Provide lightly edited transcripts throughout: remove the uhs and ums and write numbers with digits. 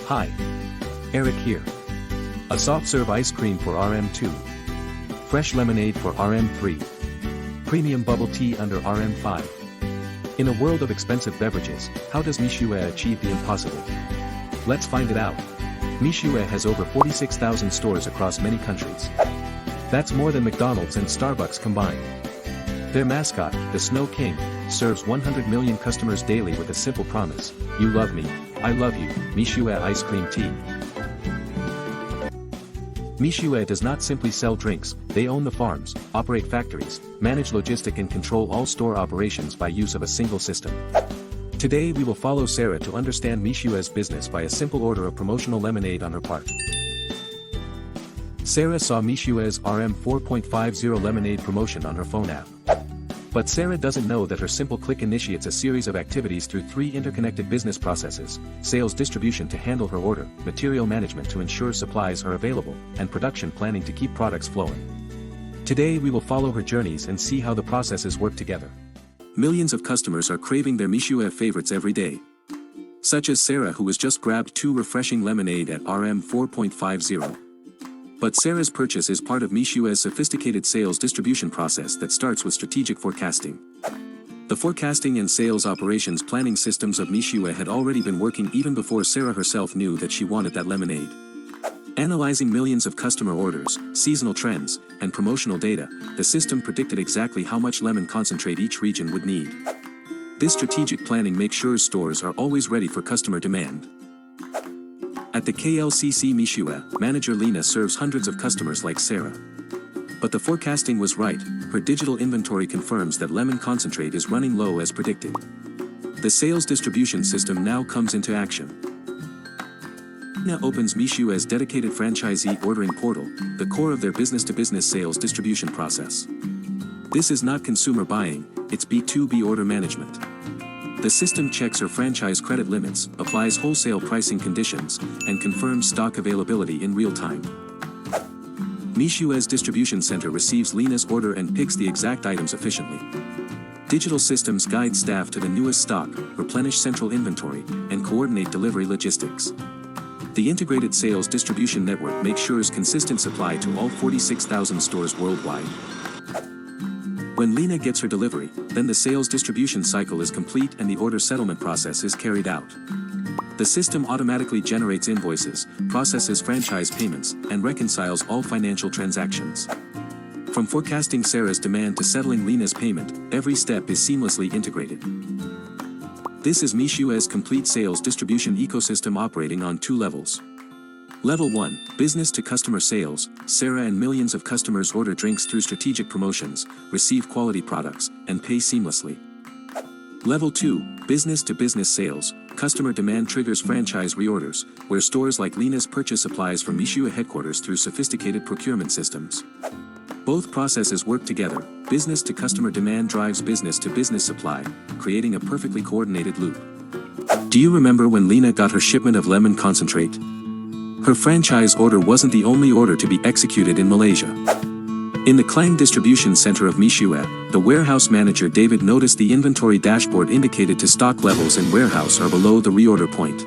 Hi. Eric here. A soft serve ice cream for RM2. Fresh lemonade for RM3. Premium bubble tea under RM5. In a world of expensive beverages, how does Mixue achieve the impossible? Let's find it out. Mixue has over 46,000 stores across many countries. That's more than McDonald's and Starbucks combined. Their mascot, the Snow King, serves 100 million customers daily with a simple promise: you love me, I love you. Mixue Ice Cream Tea. Mixue does not simply sell drinks, they own the farms, operate factories, manage logistics and control all store operations by use of a single system. Today we will follow Sarah to understand Mixue's business by a simple order of promotional lemonade on her part. Sarah saw Mixue's RM 4.50 lemonade promotion on her phone app. But Sarah doesn't know that her simple click initiates a series of activities through 3 interconnected business processes: sales distribution to handle her order, material management to ensure supplies are available, and production planning to keep products flowing. Today we will follow her journeys and see how the processes work together. Millions of customers are craving their Mixue favorites every day. Such as Sarah, who has just grabbed 2 refreshing lemonade at RM 4.50. But Sarah's purchase is part of Mixue's sophisticated sales distribution process that starts with strategic forecasting. The forecasting and sales operations planning systems of Mixue had already been working even before Sarah herself knew that she wanted that lemonade. Analyzing millions of customer orders, seasonal trends, and promotional data, the system predicted exactly how much lemon concentrate each region would need. This strategic planning makes sure stores are always ready for customer demand. At the KLCC Mixue, manager Lena serves hundreds of customers like Sarah. But the forecasting was right. Her digital inventory confirms that lemon concentrate is running low as predicted. The sales distribution system now comes into action. Lena opens Mixue's dedicated franchisee ordering portal, the core of their business-to-business sales distribution process. This is not consumer buying, it's B2B order management. The system checks her franchise credit limits, applies wholesale pricing conditions, and confirms stock availability in real time. Mixue's distribution center receives Lena's order and picks the exact items efficiently. Digital systems guide staff to the newest stock, replenish central inventory, and coordinate delivery logistics. The integrated sales distribution network makes sure consistent supply to all 46,000 stores worldwide. When Lena gets her delivery, then the sales distribution cycle is complete and the order settlement process is carried out. The system automatically generates invoices, processes franchise payments, and reconciles all financial transactions. From forecasting Sarah's demand to settling Lena's payment, every step is seamlessly integrated. This is Mixue's complete sales distribution ecosystem operating on 2 levels. Level 1, business-to-customer sales. Sarah and millions of customers order drinks through strategic promotions, receive quality products, and pay seamlessly. Level 2, business-to-business sales. Customer demand triggers franchise reorders, where stores like Lena's purchase supplies from Mixue headquarters through sophisticated procurement systems. Both processes work together. Business-to-customer demand drives business-to-business supply, creating a perfectly coordinated loop. Do you remember when Lena got her shipment of lemon concentrate? Her franchise order wasn't the only order to be executed in Malaysia. In the Klang distribution center of Mixue, the warehouse manager David noticed the inventory dashboard indicated to stock levels in warehouse are below the reorder point.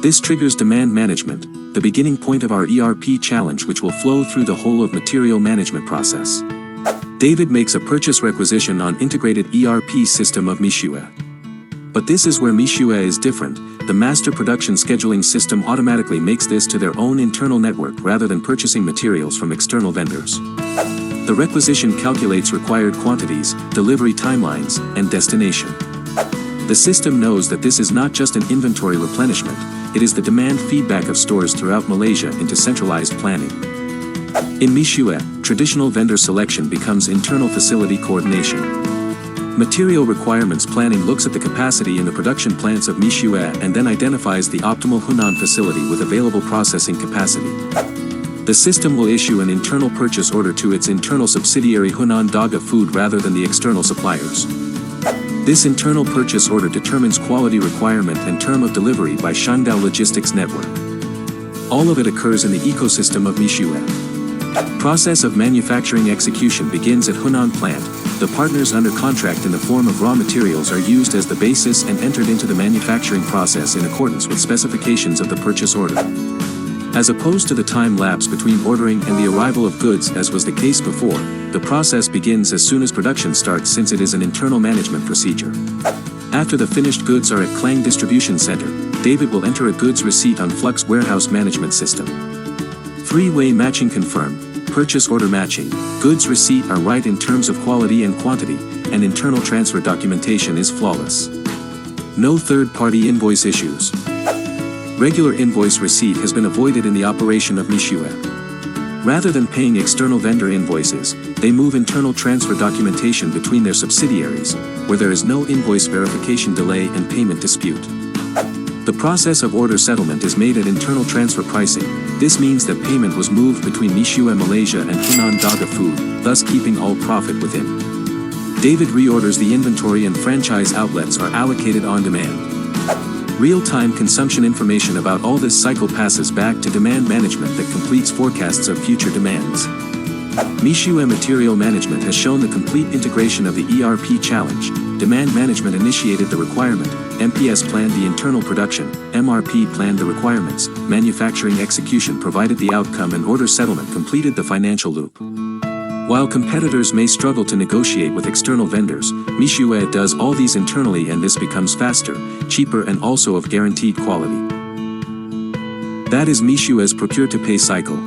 This triggers demand management, the beginning point of our ERP challenge, which will flow through the whole of material management process. David makes a purchase requisition on integrated ERP system of Mixue. But this is where Mixue is different. The master production scheduling system automatically makes this to their own internal network rather than purchasing materials from external vendors. The requisition calculates required quantities, delivery timelines, and destination. The system knows that this is not just an inventory replenishment, it is the demand feedback of stores throughout Malaysia into centralized planning. In Mixue, traditional vendor selection becomes internal facility coordination. Material requirements planning looks at the capacity in the production plants of Mixue and then identifies the optimal Hunan facility with available processing capacity. The system will issue an internal purchase order to its internal subsidiary Hunan Daga Food rather than the external suppliers. This internal purchase order determines quality requirement and term of delivery by Shandao Logistics Network. All of it occurs in the ecosystem of Mixue. Process of manufacturing execution begins at Hunan plant. The partners under contract in the form of raw materials are used as the basis and entered into the manufacturing process in accordance with specifications of the purchase order. As opposed to the time lapse between ordering and the arrival of goods as was the case before, the process begins as soon as production starts since it is an internal management procedure. After the finished goods are at Klang Distribution Center, David will enter a goods receipt on Flux Warehouse Management System. Three-way matching confirm, purchase order matching, goods receipt are right in terms of quality and quantity, and internal transfer documentation is flawless. No third-party invoice issues. Regular invoice receipt has been avoided in the operation of Mixue. Rather than paying external vendor invoices, they move internal transfer documentation between their subsidiaries, where there is no invoice verification delay and payment dispute. The process of order settlement is made at internal transfer pricing. This means that payment was moved between Mixue Malaysia and Hunan Daga Food, thus keeping all profit within. David reorders the inventory and franchise outlets are allocated on demand. Real-time consumption information about all this cycle passes back to demand management that completes forecasts of future demands. Mixue Material Management has shown the complete integration of the ERP challenge. Demand Management initiated the requirement, MPS planned the internal production, MRP planned the requirements, manufacturing execution provided the outcome and order settlement completed the financial loop. While competitors may struggle to negotiate with external vendors, Mixue does all these internally and this becomes faster, cheaper and also of guaranteed quality. That is Mixue's procure-to-pay cycle.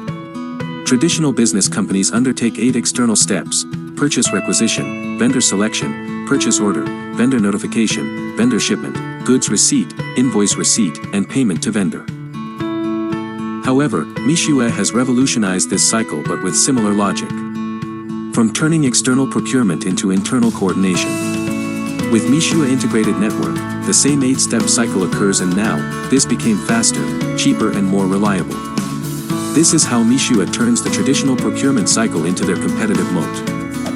Traditional business companies undertake 8 external steps: purchase requisition, vendor selection, purchase order, vendor notification, vendor shipment, goods receipt, invoice receipt, and payment to vendor. However, Mixue has revolutionized this cycle but with similar logic. From turning external procurement into internal coordination. With Mixue Integrated Network, the same 8-step cycle occurs and now, this became faster, cheaper and more reliable. This is how Mixue turns the traditional procurement cycle into their competitive moat.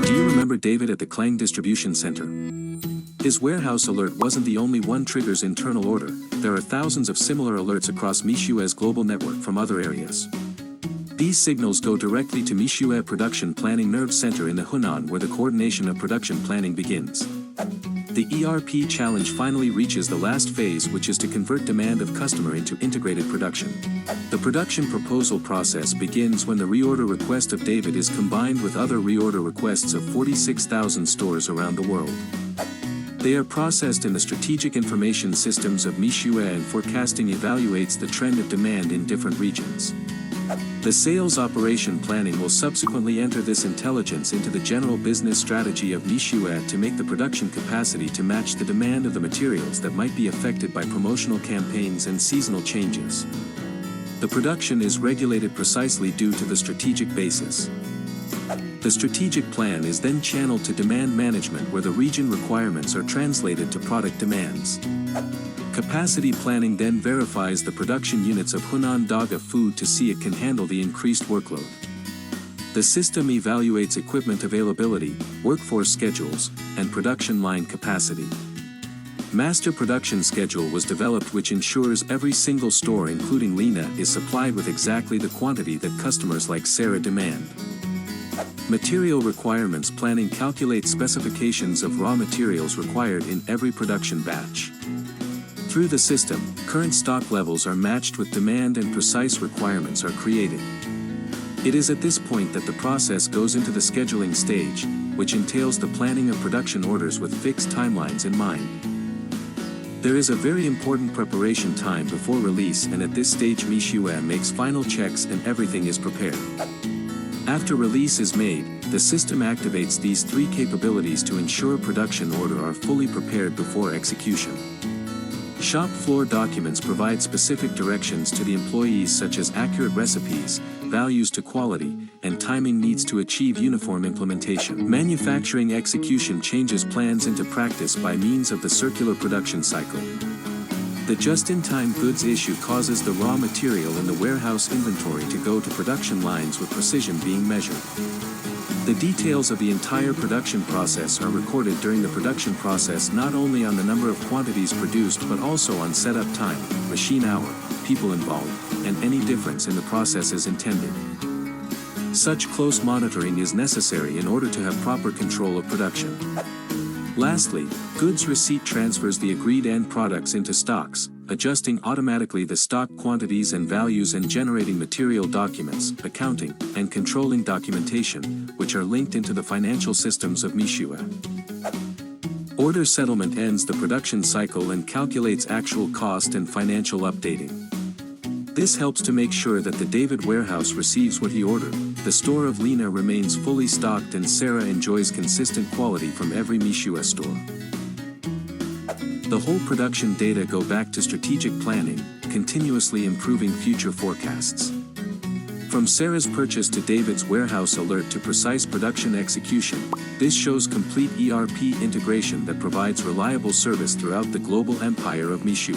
Do you remember David at the Klang Distribution Center? His warehouse alert wasn't the only one triggers internal order, there are thousands of similar alerts across Mixue's global network from other areas. These signals go directly to Mixue Production Planning Nerve Center in the Hunan where the coordination of production planning begins. The ERP challenge finally reaches the last phase, which is to convert demand of customer into integrated production. The production proposal process begins when the reorder request of David is combined with other reorder requests of 46,000 stores around the world. They are processed in the strategic information systems of Mixue and forecasting evaluates the trend of demand in different regions. The sales operation planning will subsequently enter this intelligence into the general business strategy of Mixue to make the production capacity to match the demand of the materials that might be affected by promotional campaigns and seasonal changes. The production is regulated precisely due to the strategic basis. The strategic plan is then channeled to demand management where the region requirements are translated to product demands. Capacity planning then verifies the production units of Hunan Daga Food to see it can handle the increased workload. The system evaluates equipment availability, workforce schedules, and production line capacity. Master production schedule was developed which ensures every single store including Lena is supplied with exactly the quantity that customers like Sarah demand. Material requirements planning calculates specifications of raw materials required in every production batch. Through the system, current stock levels are matched with demand and precise requirements are created. It is at this point that the process goes into the scheduling stage, which entails the planning of production orders with fixed timelines in mind. There is a very important preparation time before release and at this stage Mixue makes final checks and everything is prepared. After release is made, the system activates these 3 capabilities to ensure production order are fully prepared before execution. Shop floor documents provide specific directions to the employees such as accurate recipes, values to quality, and timing needs to achieve uniform implementation. Manufacturing execution changes plans into practice by means of the circular production cycle. The just-in-time goods issue causes the raw material in the warehouse inventory to go to production lines with precision being measured. The details of the entire production process are recorded during the production process not only on the number of quantities produced but also on setup time, machine hour, people involved, and any difference in the process as intended. Such close monitoring is necessary in order to have proper control of production. Lastly, goods receipt transfers the agreed end products into stocks, adjusting automatically the stock quantities and values and generating material documents, accounting, and controlling documentation, which are linked into the financial systems of Mixue. Order settlement ends the production cycle and calculates actual cost and financial updating. This helps to make sure that the David warehouse receives what he ordered, the store of Lena remains fully stocked and Sarah enjoys consistent quality from every Mixue store. The whole production data go back to strategic planning, continuously improving future forecasts. From Sarah's purchase to David's warehouse alert to precise production execution, this shows complete ERP integration that provides reliable service throughout the global empire of Mixue.